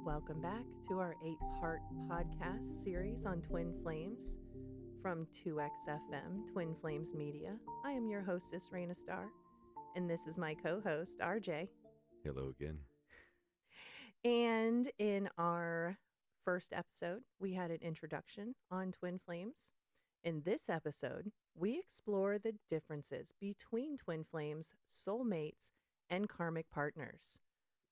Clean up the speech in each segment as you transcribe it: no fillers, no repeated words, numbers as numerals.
Welcome back to our 8-part podcast series on twin flames from 2xFM, Twin Flames Media. I am your hostess, Raena Star, and this is my co-host, RJ. Hello again. And in our first episode, we had an introduction on twin flames. In this episode, we explore the differences between twin flames, soulmates, and karmic partners.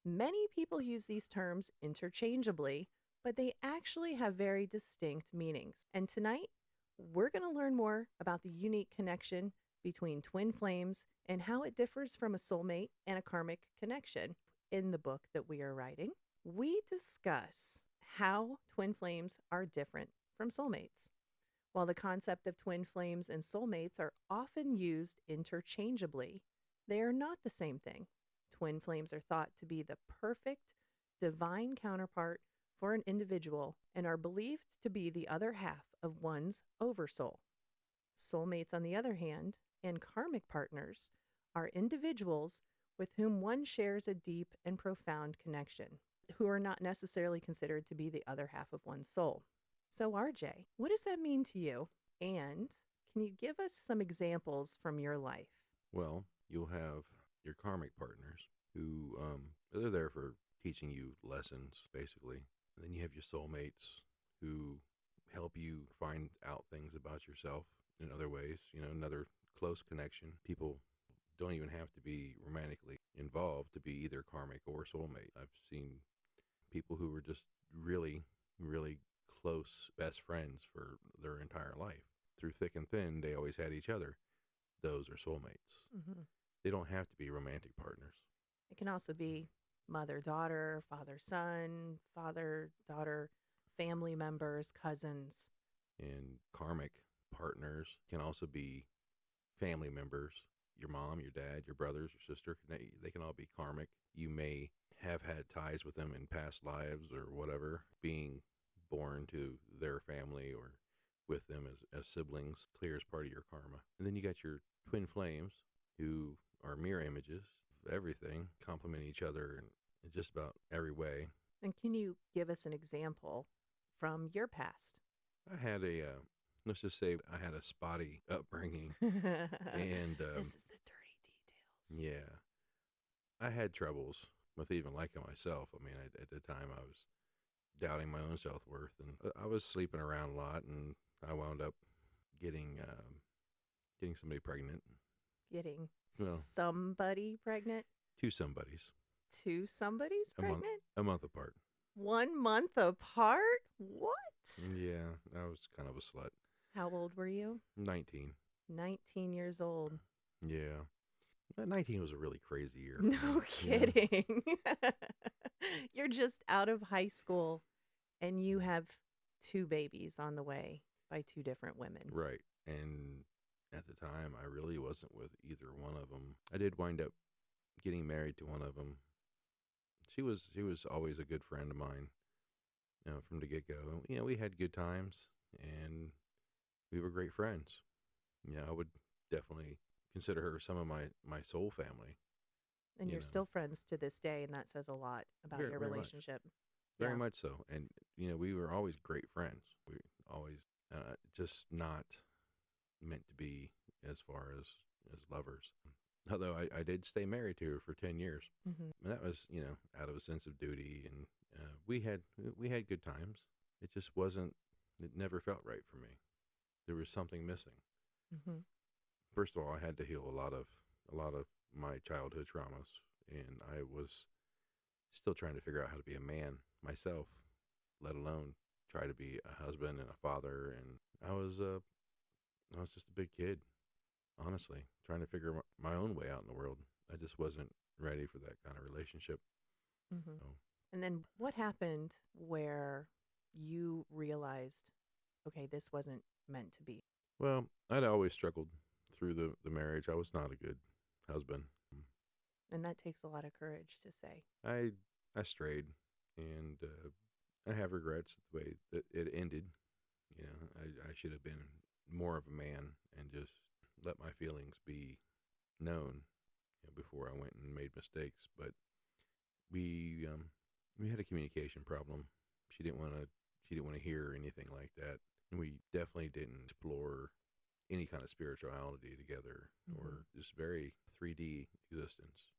Many people use these terms interchangeably, but they actually have very distinct meanings. And tonight, we're going to learn more about the unique connection between twin flames and how it differs from a soulmate and a karmic connection. In the book that we are writing, we discuss how twin flames are different from soulmates. While the concept of twin flames and soulmates are often used interchangeably, they are not the same thing. Twin flames are thought to be the perfect divine counterpart for an individual and are believed to be the other half of one's oversoul. Soulmates, on the other hand, and karmic partners are individuals with whom one shares a deep and profound connection, who are not necessarily considered to be the other half of one's soul. So, RJ, what does that mean to you? And can you give us some examples from your life? Well, you'll have your karmic partners who they're there for teaching you lessons, basically. And then you have your soulmates who help you find out things about yourself in other ways. You know, another close connection. People don't even have to be romantically involved to be either karmic or soulmate. I've seen people who were just really, really close best friends for their entire life. Through thick and thin, they always had each other. Those are soulmates. Mm-hmm. They don't have to be romantic partners. It can also be mother-daughter, father-son, father-daughter, family members, cousins. And karmic partners can also be family members. Your mom, your dad, your brothers, your sister, they can all be karmic. You may have had ties with them in past lives or whatever, being born to their family or with them as siblings, clear as part of your karma. And then you got your twin flames, who are mirror images of everything, complement each other in just about every way. And can you give us an example from your past? I had let's just say I had a spotty upbringing. And this is the dirty details. yeah, I had troubles with even liking myself. I mean, at the time I was doubting my own self-worth, and I was sleeping around a lot, and I wound up getting somebody pregnant. Getting Well, somebody pregnant? two somebodies. Two somebody's pregnant? A month apart. 1 month apart? What? Yeah, I was kind of a slut. How old were you? 19. 19 years old. Yeah. 19 was a really crazy year. No kidding. You're just out of high school and you have two babies on the way by two different women. Right. And at the time, I really wasn't with either one of them. I did wind up getting married to one of them. She was always a good friend of mine, from the get-go. You know, we had good times, and we were great friends. I would definitely consider her some of my soul family. And you're still friends to this day, and that says a lot about your relationship. Very much so. And, we were always great friends. We always just not meant to be as far as lovers. Although I did stay married to her for 10 years. Mm-hmm. And that was, out of a sense of duty. And we had good times. It just it never felt right for me. There was something missing. Mm-hmm. First of all, I had to heal a lot of my childhood traumas. And I was still trying to figure out how to be a man myself, let alone try to be a husband and a father. And I was just a big kid, honestly, trying to figure my own way out in the world. I just wasn't ready for that kind of relationship. Mm-hmm. So, and then what happened where you realized, okay, this wasn't meant to be? well, I'd always struggled through the marriage. I was not a good husband. And that takes a lot of courage to say. I strayed, and I have regrets the way that it ended. I should have been more of a man and just let my feelings be known before I went and made mistakes. But we had a communication problem. She didn't want to hear anything like that, and we definitely didn't explore any kind of spirituality together, or just very 3D existence.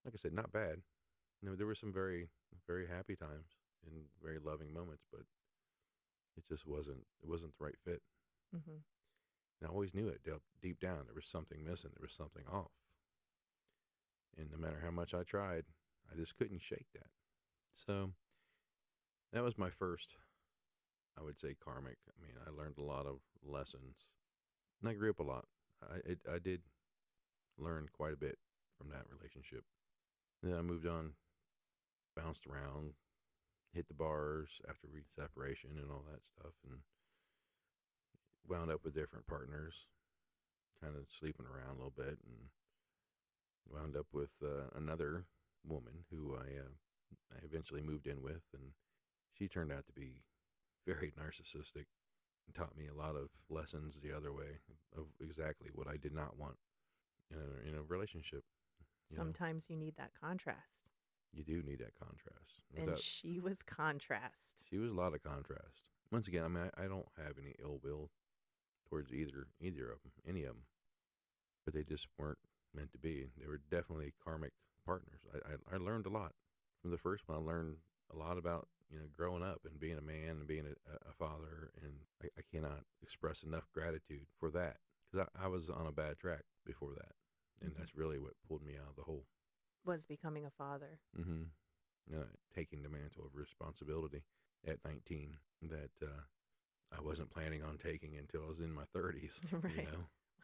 Like I said, not bad. There were some very, very happy times and very loving moments, but it just wasn't the right fit. Mm-hmm. And I always knew it deep down. There was something missing. There was something off. And no matter how much I tried, I just couldn't shake that. So that was my first, I would say, karmic. I mean, I learned a lot of lessons, and I grew up a lot. I did learn quite a bit from that relationship. And then I moved on, bounced around, hit the bars after separation and all that stuff, and wound up with different partners, kind of sleeping around a little bit, and wound up with another woman who I eventually moved in with, and she turned out to be very narcissistic and taught me a lot of lessons the other way of exactly what I did not want in a relationship. Sometimes you need that contrast. You do need that contrast. And she was contrast. She was a lot of contrast. Once again, I mean, I don't have any ill will towards either of them, any of them, but they just weren't meant to be. They were definitely karmic partners. I learned a lot from the first one. I learned a lot about growing up and being a man and being a father, and I cannot express enough gratitude for that, because I was on a bad track before that, and that's really what pulled me out of the hole. Was becoming a father. Mm-hmm. Taking the mantle of responsibility at 19 that I wasn't planning on taking until I was in my 30s. Right.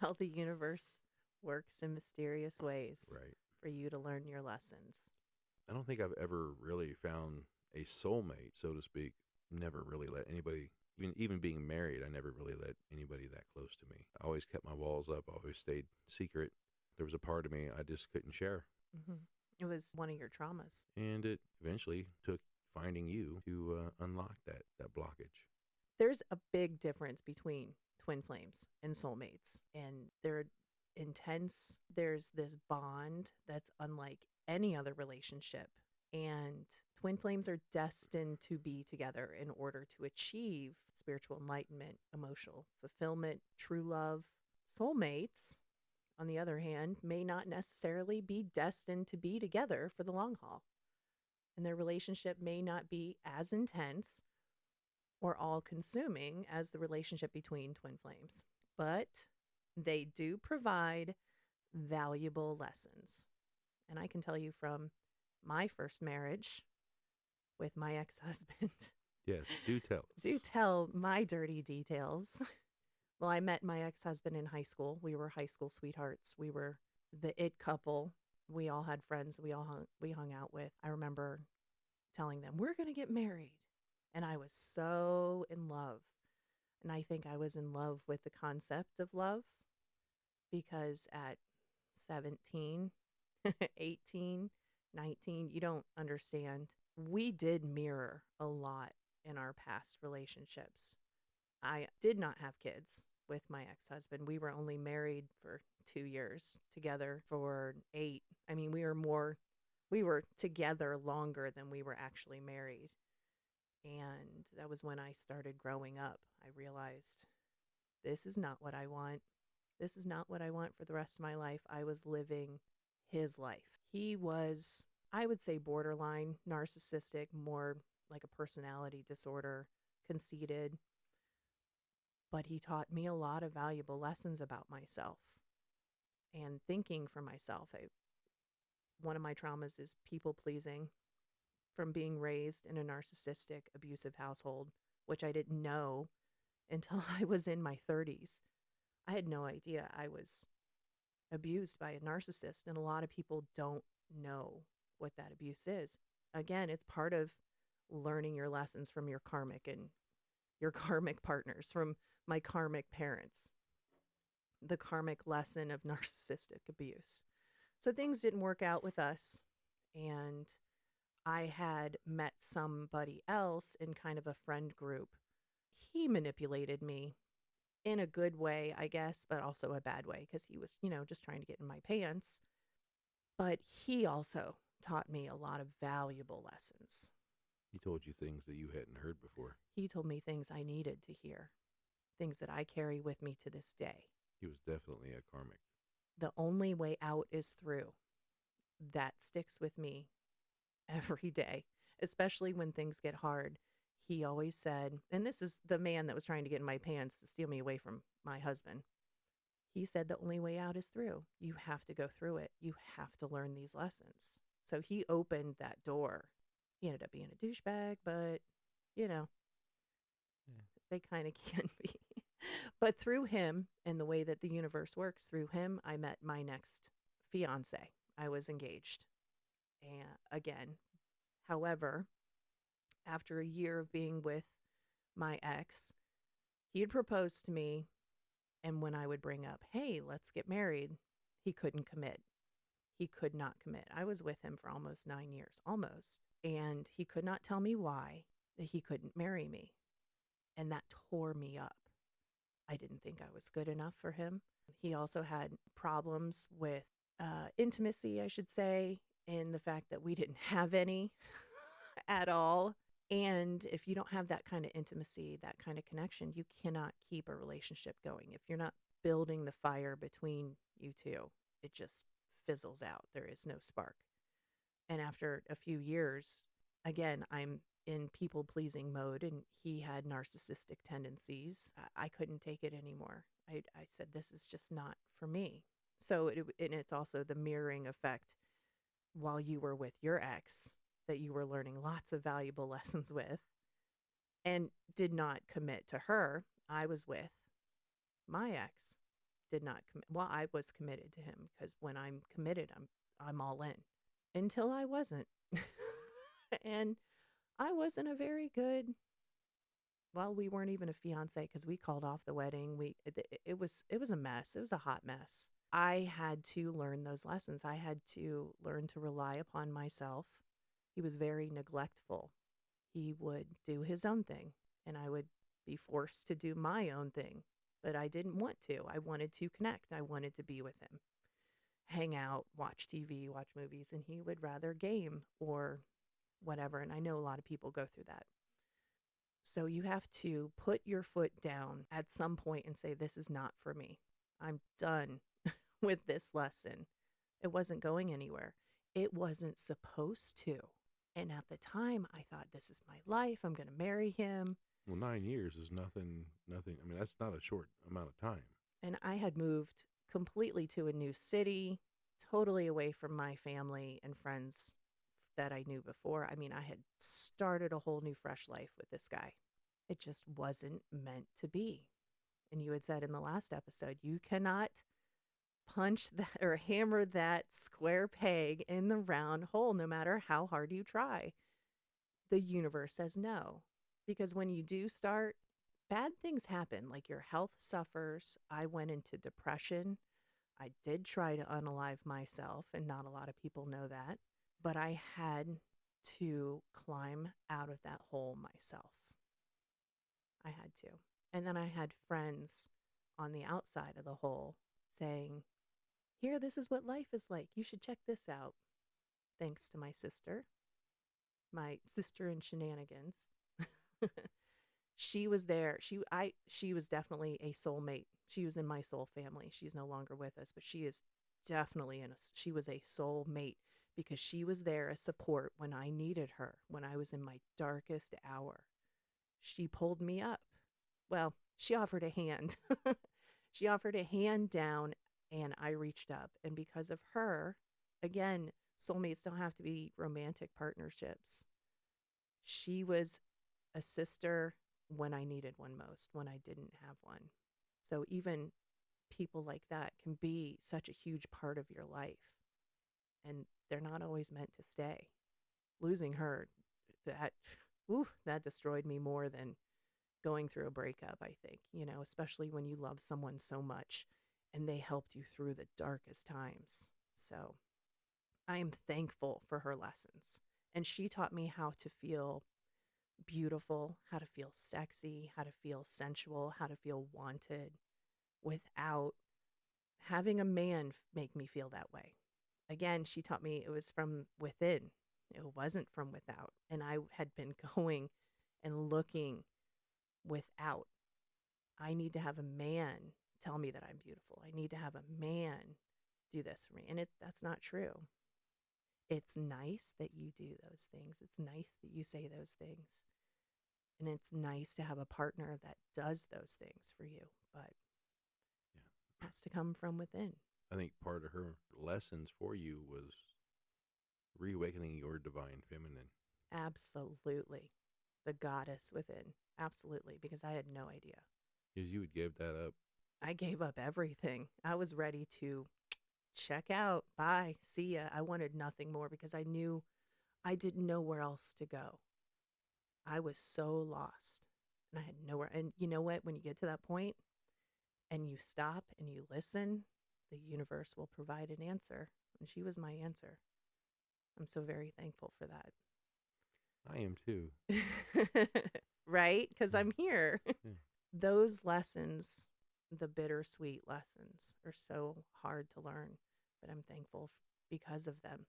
Well, the universe works in mysterious ways, right, for you to learn your lessons. I don't think I've ever really found a soulmate, so to speak. Never really let anybody, even being married, I never really let anybody that close to me. I always kept my walls up. I always stayed secret. There was a part of me I just couldn't share. Mm-hmm. It was one of your traumas. And it eventually took finding you to unlock that blockage. There's a big difference between twin flames and soulmates, and they're intense. There's this bond that's unlike any other relationship. And twin flames are destined to be together in order to achieve spiritual enlightenment, emotional fulfillment, true love. Soulmates, on the other hand, may not necessarily be destined to be together for the long haul. And their relationship may not be as intense or all consuming as the relationship between twin flames. But they do provide valuable lessons. And I can tell you from my first marriage with my ex-husband. Yes, do tell us. Do tell my dirty details. Well, I met my ex-husband in high school. We were high school sweethearts. We were the it couple. We all had friends we hung out with. I remember telling them, we're going to get married. And I was so in love. And I think I was in love with the concept of love, because at 17, 18, 19, you don't understand. We did mirror a lot in our past relationships. I did not have kids with my ex-husband. We were only married for 2 years, together for 8. I mean, we were together longer than we were actually married. And that was when I started growing up. I realized this is not what I want. This is not what I want for the rest of my life. I was living his life. He was, I would say, borderline narcissistic, more like a personality disorder, conceited. But he taught me a lot of valuable lessons about myself and thinking for myself. One of my traumas is people pleasing, from being raised in a narcissistic, abusive household, which I didn't know until I was in my 30s. I had no idea I was abused by a narcissist, and a lot of people don't know what that abuse is. Again, it's part of learning your lessons from your karmic and your karmic partners, from my karmic parents, the karmic lesson of narcissistic abuse. So things didn't work out with us, and I had met somebody else in kind of a friend group. He manipulated me in a good way, I guess, but also a bad way, because he was, just trying to get in my pants. But he also taught me a lot of valuable lessons. He told you things that you hadn't heard before. He told me things I needed to hear, things that I carry with me to this day. He was definitely a karmic. The only way out is through. That sticks with me every day, especially when things get hard. He always said, and this is the man that was trying to get in my pants to steal me away from my husband. He said the only way out is through. You have to go through it. You have to learn these lessons. So he opened that door. He ended up being a douchebag, but you know, Yeah. they kind of can be. But through him and the way that the universe works, through him, I met my next fiance. I was engaged. And again, however, after a year of being with my ex, he had proposed to me. And when I would bring up, hey, let's get married, he couldn't commit. He could not commit. I was with him for almost 9 years, almost. And he could not tell me why that he couldn't marry me. And that tore me up. I didn't think I was good enough for him. He also had problems with intimacy, I should say, in the fact that we didn't have any at all. And if you don't have that kind of intimacy, that kind of connection, you cannot keep a relationship going. If you're not building the fire between you two, it just fizzles out. There is no spark. And after a few years, again, I'm in people pleasing mode and he had narcissistic tendencies. I couldn't take it anymore. I said, this is just not for me. So and it's also the mirroring effect while you were with your ex that you were learning lots of valuable lessons with and did not commit to her. I was with my ex, did not commit. Well, I was committed to him because when I'm committed, I'm all in until I wasn't. And I wasn't a very good, well, we weren't even a fiance because we called off the wedding. It was a mess. It was a hot mess. I had to learn those lessons. I had to learn to rely upon myself. He was very neglectful. He would do his own thing, and I would be forced to do my own thing. But I didn't want to. I wanted to connect. I wanted to be with him, hang out, watch TV, watch movies, and he would rather game or whatever. And I know a lot of people go through that. So you have to put your foot down at some point and say, this is not for me. I'm done with this lesson. It wasn't going anywhere. It wasn't supposed to. And at the time, I thought, this is my life. I'm going to marry him. Well, 9 years is nothing. Nothing. I mean, that's not a short amount of time. And I had moved completely to a new city, totally away from my family and friends that I knew before. I mean, I had started a whole new fresh life with this guy. It just wasn't meant to be. And you had said in the last episode, you cannot punch that or hammer that square peg in the round hole no matter how hard you try. The universe says no. Because when you do start, bad things happen. Like your health suffers. I went into depression. I did try to unalive myself, and not a lot of people know that. But I had to climb out of that hole myself. I had to. And then I had friends on the outside of the hole saying, here, this is what life is like. You should check this out. Thanks to my sister in shenanigans. She was there. She was definitely a soulmate. She was in my soul family. She's no longer with us, but she is definitely she was a soulmate because she was there as support when I needed her, when I was in my darkest hour. She pulled me up. Well, she offered a hand. She offered a hand down and I reached up. And because of her, again, soulmates don't have to be romantic partnerships. She was a sister when I needed one most, when I didn't have one. So even people like that can be such a huge part of your life. And they're not always meant to stay. Losing her, that destroyed me more than going through a breakup, I think, especially when you love someone so much and they helped you through the darkest times. So I am thankful for her lessons. And she taught me how to feel beautiful, how to feel sexy, how to feel sensual, how to feel wanted without having a man make me feel that way. again, she taught me it was from within. It wasn't from without. And I had been going and looking without. I need to have a man tell me that I'm beautiful. I need to have a man do this for me. And that's not true. It's nice that you do those things. It's nice that you say those things. And it's nice to have a partner that does those things for you, but it has to come from within. I think part of her lessons for you was reawakening your divine feminine. Absolutely. The goddess within. Absolutely. Because I had no idea. Because you would give that up. I gave up everything. I was ready to check out. Bye. See ya. I wanted nothing more because I knew I didn't know where else to go. I was so lost and I had nowhere. And you know what? When you get to that point and you stop and you listen, the universe will provide an answer. And she was my answer. I'm so very thankful for that. I am too. Right? Because I'm here. Yeah. Those lessons, the bittersweet lessons, are so hard to learn, but I'm thankful because of them,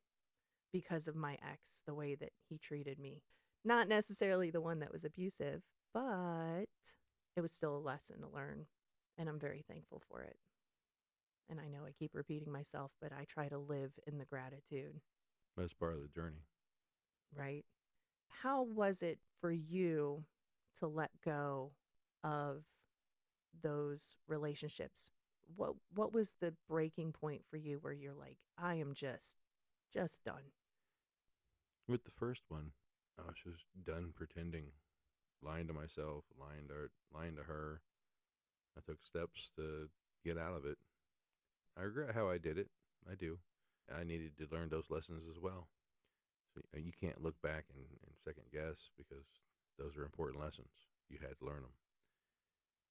because of my ex, the way that he treated me. Not necessarily the one that was abusive, but it was still a lesson to learn, and I'm very thankful for it. And I know I keep repeating myself, but I try to live in the gratitude. That's part of the journey. Right? How was it for you to let go of those relationships? What was the breaking point for you where you're like, I am just done? With the first one, I was just done pretending, lying to myself, lying to her. I took steps to get out of it. I regret how I did it. I do. I needed to learn those lessons as well. So you can't look back and second guess because those are important lessons. You had to learn them.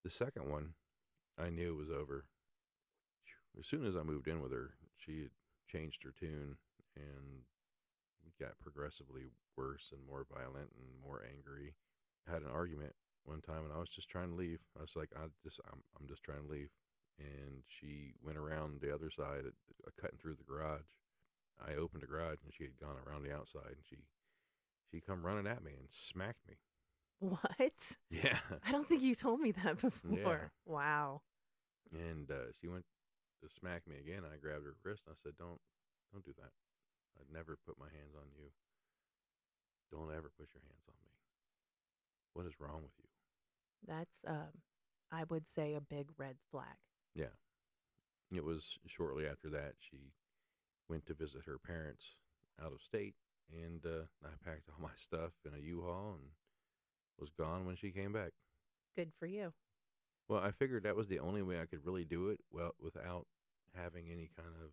The second one, I knew it was over. As soon as I moved in with her, she had changed her tune and got progressively worse and more violent and more angry. I had an argument one time and I was just trying to leave. I was like, I'm just trying to leave. And she went around the other side, cutting through the garage. I opened the garage and she had gone around the outside and she come running at me and smacked me. What? Yeah. I don't think you told me that Yeah. before. Wow. And she went to smack me again. I grabbed her wrist and I said, don't do that. I'd never put my hands on you. Don't ever put your hands on me. What is wrong with you? That's I would say a big red flag. Yeah. It was shortly after that she went to visit her parents out of state, and I packed all my stuff in a U-Haul and was gone when she came back. Good for you. Well, I figured that was the only way I could really do it well without having any kind of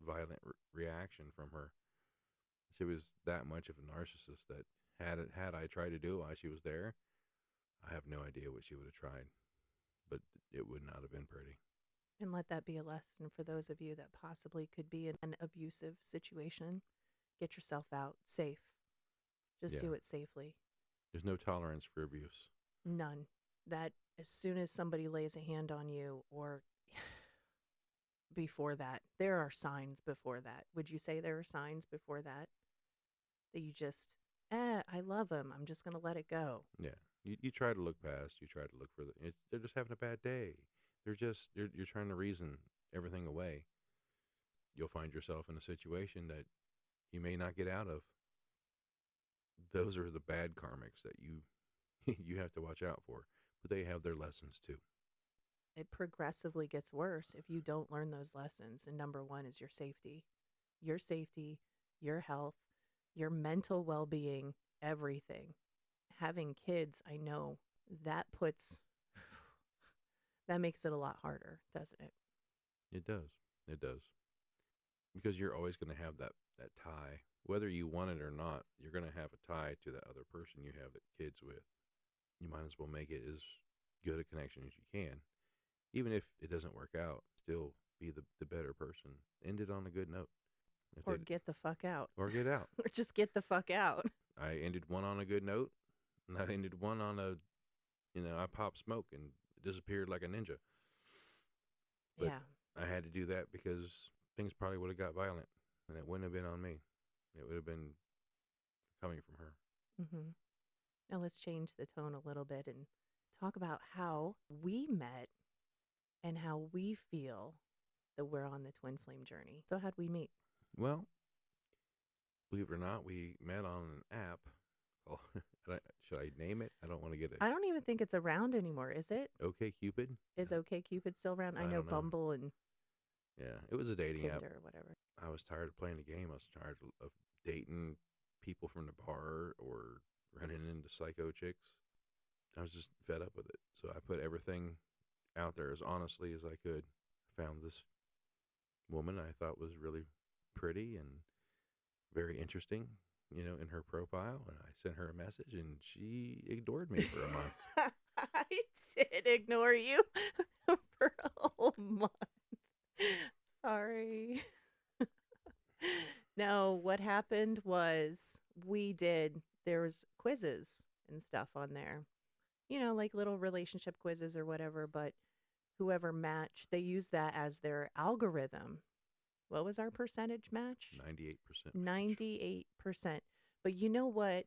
violent reaction from her. She was that much of a narcissist that had I tried to do it while she was there, I have no idea what she would have tried, but it would not have been pretty. And let that be a lesson for those of you that possibly could be in an abusive situation. Get yourself out safe. Just Yeah, do it safely. there's no tolerance for abuse. None. That as soon as somebody lays a hand on you or before that, there are signs before that. Would you say there are signs before that? That you just, I love him. I'm just going to let it go. Yeah, you try to look past. You try to look for they're just having a bad day. You're trying to reason everything away. You'll find yourself in a situation that you may not get out of. Those are the bad karmics that you you have to watch out for, but they have their lessons too. It progressively gets worse if you don't learn those lessons. And number one is your safety, your health, your mental well being, everything. Having kids, I know that puts, that makes it a lot harder, doesn't it? It does. It does. Because you're always going to have that tie, whether you want it or not. You're going to have a tie to that other person you have the kids with. You might as well make it as good a connection as you can, even if it doesn't work out. Still be the better person. End it on a good note. If Or they, get the fuck out. or get out. Or just get the fuck out. I ended one on a good note, and I ended one on a, I popped smoke and disappeared like a ninja. But Yeah. I had to do that because things probably would have got violent. and it wouldn't have been on me. It would have been coming from her. Mm-hmm. Now let's change the tone a little bit and talk about how we met and how we feel that we're on the twin flame journey. So how'd we meet? Well, believe it or not, we met on an app called, should I name it? I don't want to get I don't even think it's around anymore, is it? OK Cupid. Is OK Cupid still around? I I know don't know. Bumble and Yeah, it was a dating app. Tinder or whatever. I was tired of playing the game. I was tired of dating people from the bar or running into psycho chicks. I was just fed up with it. So I put everything out there as honestly as I could. Found this woman I thought was really pretty and very interesting, in her profile. And I sent her a message and she ignored me for a month. I did ignore you for a whole month. Sorry. No, what happened was there was quizzes and stuff on there. Like little relationship quizzes or whatever, but whoever matched, they use that as their algorithm. What was our percentage match? 98%. 98%. But you know what?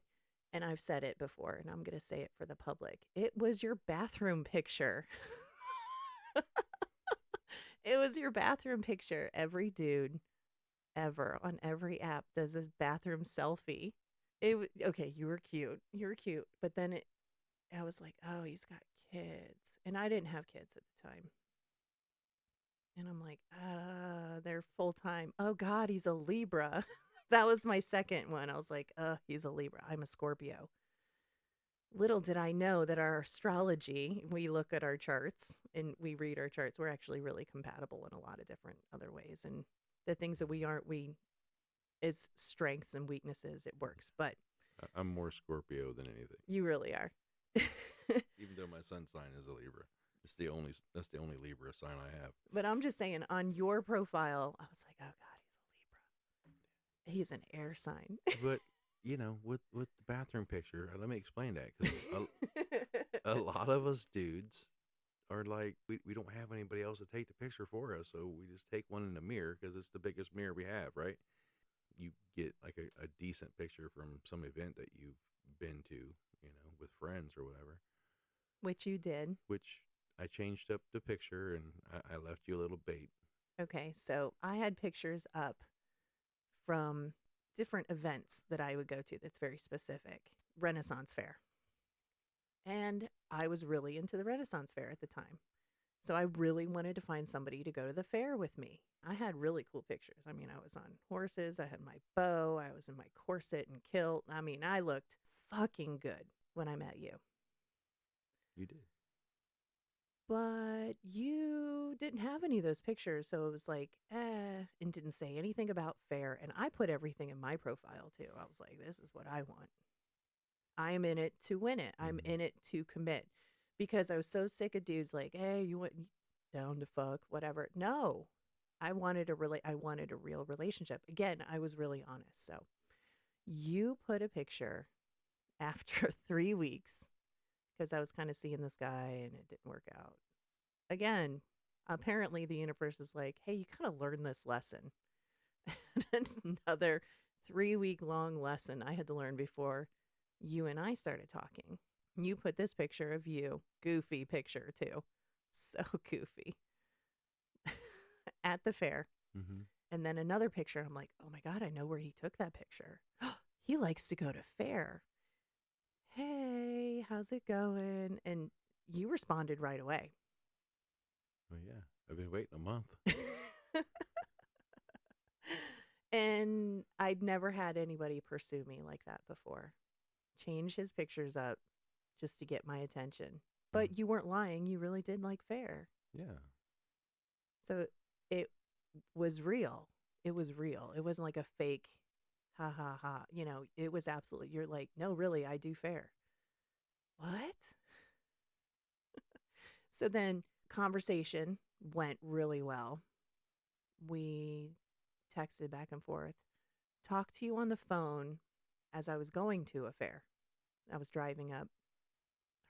And I've said it before, and I'm going to say it for the public. It was your bathroom picture. It was your bathroom picture. Every dude ever on every app does this bathroom selfie. Okay, you were cute. You were cute. But then I was like, oh, he's got kids. And I didn't have kids at the time. And I'm like, they're full time. Oh God, he's a Libra. That was my second one. I was like, he's a Libra. I'm a Scorpio. Little did I know that our astrology, we look at our charts and we read our charts. We're actually really compatible in a lot of different other ways. And the things that we aren't, is strengths and weaknesses. It works. But I'm more Scorpio than anything. You really are. Even though my sun sign is a Libra. That's the only Libra sign I have. But I'm just saying, on your profile, I was like, oh God, he's a Libra. He's an air sign. But with the bathroom picture, let me explain that, because a lot of us dudes are like, we don't have anybody else to take the picture for us, so we just take one in the mirror because it's the biggest mirror we have, right? You get like a decent picture from some event that you've been to, with friends or whatever. Which you did. Which I changed up the picture and I left you a little bait. Okay, so I had pictures up from different events that I would go to that's very specific. Renaissance Fair. And I was really into the Renaissance Fair at the time. So I really wanted to find somebody to go to the fair with me. I had really cool pictures. I mean, I was on horses. I had my bow. I was in my corset and kilt. I mean, I looked fucking good when I met you. You did. But you didn't have any of those pictures. So it was like, and didn't say anything about fair. And I put everything in my profile too. I was like, this is what I want. I'm in it to win it. I'm in it to commit. Because I was so sick of dudes like, hey, you want down to fuck, whatever. No, I wanted a real relationship. Again, I was really honest. So you put a picture after 3 weeks, because I was kind of seeing this guy and it didn't work out. Again, apparently the universe is like, hey, you kind of learned this lesson. Another 3-week long lesson I had to learn before you and I started talking. You put this picture of you, goofy picture too, so goofy, at the fair. Mm-hmm. And then another picture, I'm like, oh my God, I know where he took that picture. He likes to go to fair. Hey, how's it going? And you responded right away. Well, yeah, I've been waiting a month. And I'd never had anybody pursue me like that before. Change his pictures up just to get my attention. But you weren't lying. You really did like fair. Yeah. So it was real. It was real. It wasn't like a fake, ha, ha, ha. It was absolutely, you're like, no, really, I do fair. What? So then conversation went really well. We texted back and forth. Talked to you on the phone as I was going to a fair. I was driving up.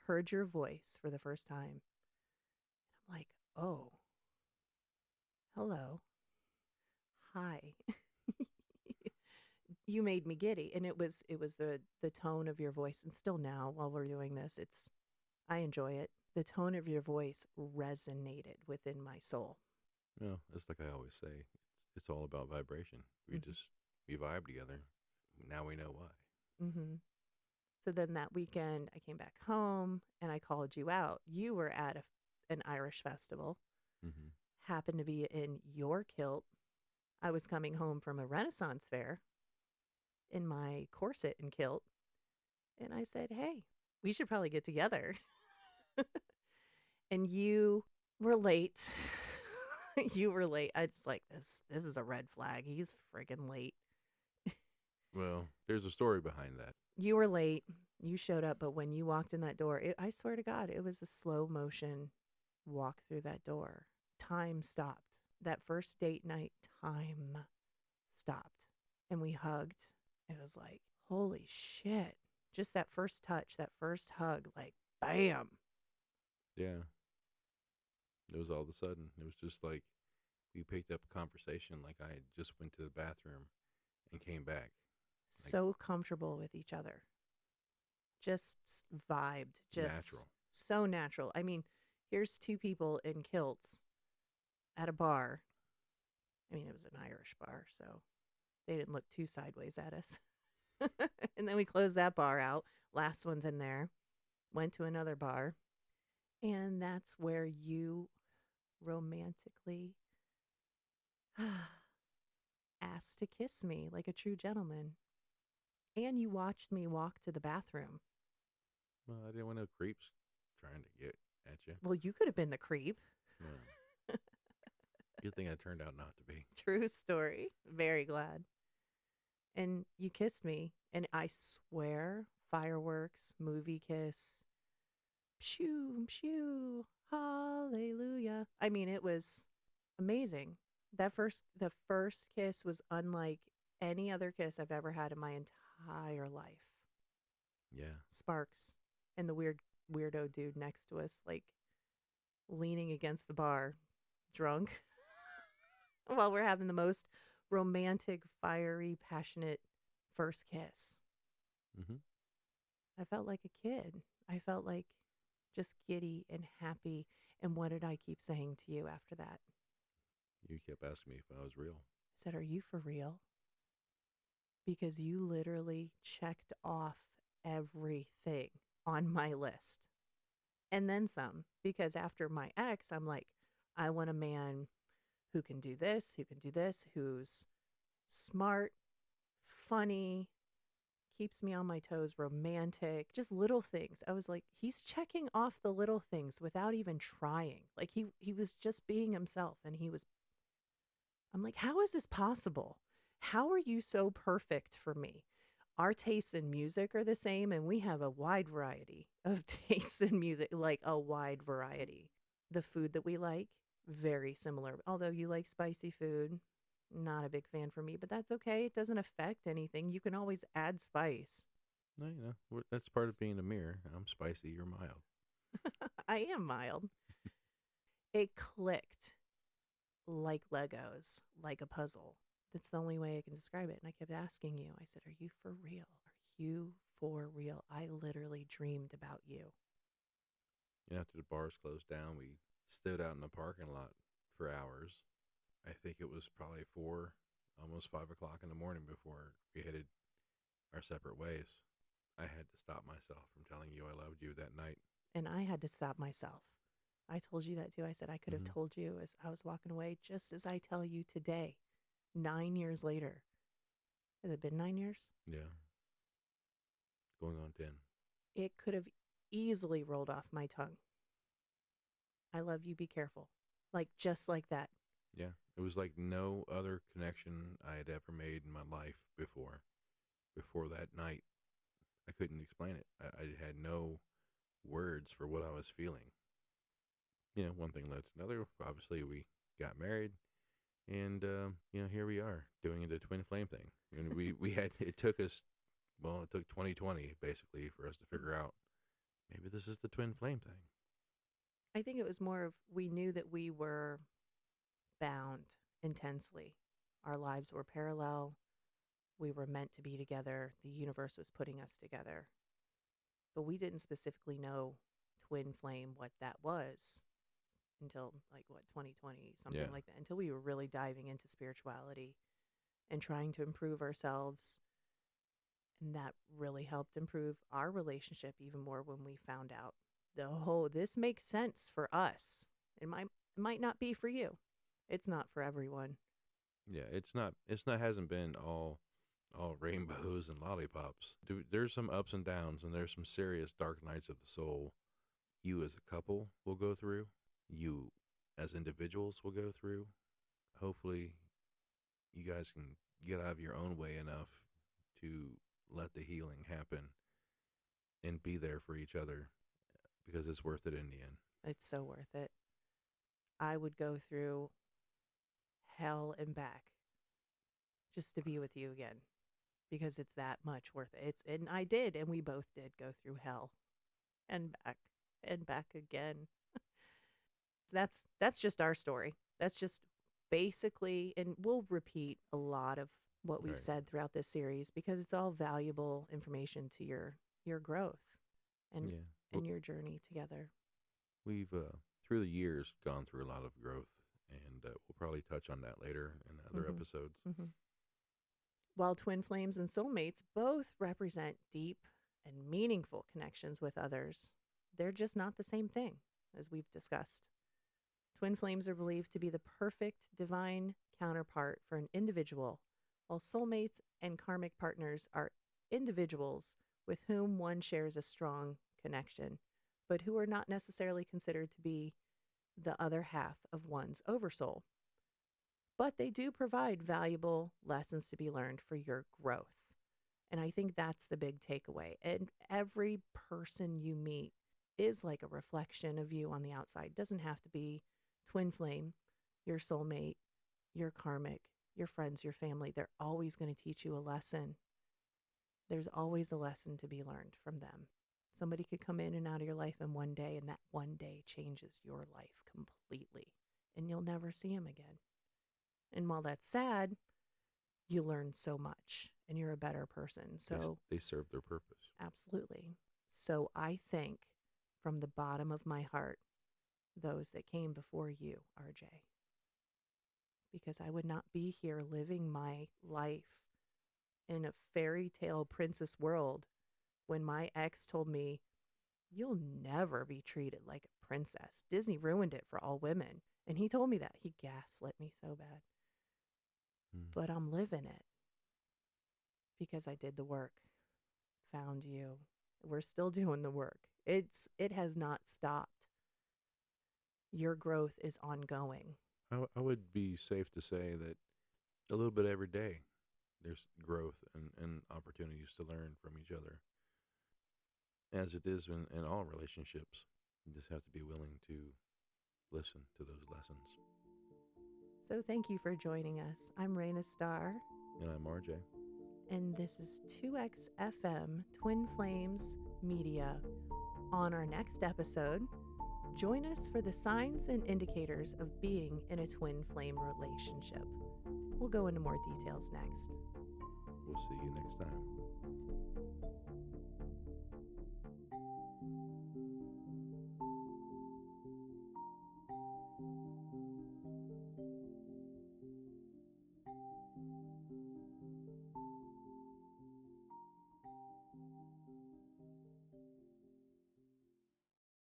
Heard your voice for the first time. I'm like, oh, hello. Hi. you made me giddy, and it was the tone of your voice, and still now while we're doing this, I enjoy it. The tone of your voice resonated within my soul. No, it's like I always say, it's all about vibration. Mm-hmm. We vibe together. Now we know why. Mm-hmm. So then that weekend, I came back home and I called you out. You were at an Irish festival, Mm-hmm. happened to be in your kilt. I was coming home from a Renaissance fair in my corset and kilt. And I said, hey, we should probably get together. And you were late. You were late. It's like this is a red flag. He's friggin' late. Well, there's a story behind that. You were late. You showed up, but when you walked in that door, I swear to God, it was a slow motion walk through that door. Time stopped. That first date night, time stopped. And we hugged. It was like, holy shit. Just that first touch, that first hug, like, bam. Yeah. It was all of a sudden. It was just like we picked up a conversation like I had just went to the bathroom and came back. Like So comfortable with each other. Just vibed. Just natural. so natural. I mean, here's two people in kilts at a bar. I mean, it was an Irish bar, so they didn't look too sideways at us. And then we closed that bar out. Last one's in there. Went to another bar. And that's where you romantically asked to kiss me like a true gentleman. And you watched me walk to the bathroom. Well, I didn't want no creeps trying to get at you. Well, you could have been the creep. Well, good thing I turned out not to be. True story. Very glad. And you kissed me. And I swear, fireworks, movie kiss, pew, pew, hallelujah. I mean, it was amazing. The first kiss was unlike any other kiss I've ever had in my entire life. Yeah. Sparks and the weirdo dude next to us, like leaning against the bar, drunk, while we're having the most romantic, fiery, passionate first kiss. Mm-hmm. I felt like a kid. I felt like just giddy and happy. And what did I keep saying to you after that? You kept asking me if I was real. I said, are you for real? Because you literally checked off everything on my list. And then some. Because after my ex, I'm like, I want a man who can do this, who's smart, funny, keeps me on my toes, romantic, just little things. I was like, he's checking off the little things without even trying. Like he was just being himself and I'm like, how is this possible? How are you so perfect for me? Our tastes in music are the same and we have a wide variety of tastes in music, like a wide variety. The food that we like, very similar. Although you like spicy food, not a big fan for me, but that's okay. It doesn't affect anything. You can always add spice. No, that's part of being a mirror. I'm spicy. You're mild. I am mild. It clicked like Legos, like a puzzle. That's the only way I can describe it. And I kept asking you, I said, are you for real? Are you for real? I literally dreamed about you. And after the bars closed down, we stood out in the parking lot for hours. I think it was probably 4, almost 5 o'clock in the morning before we headed our separate ways. I had to stop myself from telling you I loved you that night. And I had to stop myself. I told you that too. I said, I could have Mm-hmm. told you as I was walking away, just as I tell you today, 9 years later. Has it been 9 years? Yeah. Going on 10. It could have easily rolled off my tongue. I love you. Be careful. Like, just like that. Yeah. It was like no other connection I had ever made in my life before. Before that night, I couldn't explain it. I had no words for what I was feeling. One thing led to another. Obviously, we got married, and here we are doing the twin flame thing. And we had it took us, well, it took 2020 basically for us to figure out maybe this is the twin flame thing. I think it was more of we knew that we were bound intensely. Our lives were parallel. we were meant to be together. The universe was putting us together. But we didn't specifically know twin flame, what that was, until like what, 2020, something Yeah. like that, until we were really diving into spirituality and trying to improve ourselves. And that really helped improve our relationship even more when we found out this makes sense for us. It might not be for you. It's not for everyone. Yeah, it's not hasn't been all rainbows and lollipops. There's some ups and downs, and there's some serious dark nights of the soul. You as a couple will go through. You as individuals will go through. Hopefully, you guys can get out of your own way enough to let the healing happen and be there for each other because it's worth it in the end. It's so worth it. I would go through hell and back just to be with you again because it's that much worth it. And I did, and we both did go through hell and back again. That's just our story. That's just basically, and we'll repeat a lot of what we've Right. said throughout this series because it's all valuable information to your growth and Yeah. Well, and your journey together. we've through the years gone through a lot of growth, and we'll probably touch on that later in other hmm episodes. hmm While twin flames and soulmates both represent deep and meaningful connections with others, they're just not the same thing, as we've discussed. Twin flames are believed to be the perfect divine counterpart for an individual, while soulmates and karmic partners are individuals with whom one shares a strong connection, but who are not necessarily considered to be the other half of one's oversoul. But they do provide valuable lessons to be learned for your growth. And I think that's the big takeaway. And every person you meet is like a reflection of you on the outside. Doesn't have to be twin flame, your soulmate, your karmic, your friends, your family. They're always going to teach you a lesson. There's always a lesson to be learned from them. Somebody could come in and out of your life in one day, and that one day changes your life completely, and you'll never see them again. And while that's sad, you learn so much and you're a better person. So, They serve their purpose. absolutely. So, I thank from the bottom of my heart those that came before you, RJ, because I would not be here living my life in a fairy tale princess world when my ex told me, "You'll never be treated like a princess. Disney ruined it for all women." And he told me that. He gaslit me so bad. Mm. But I'm living it because I did the work, found you. We're still doing the work. It has not stopped. Your growth is ongoing. I would be safe to say that a little bit every day there's growth and opportunities to learn from each other, as it is in all relationships. You just have to be willing to listen to those lessons. So thank you for joining us. I'm Raena Star, And I'm RJ. and this is 2xFM Twin Flames Media. On our next episode, join us for the signs and indicators of being in a twin flame relationship. We'll go into more details next. We'll see you next time.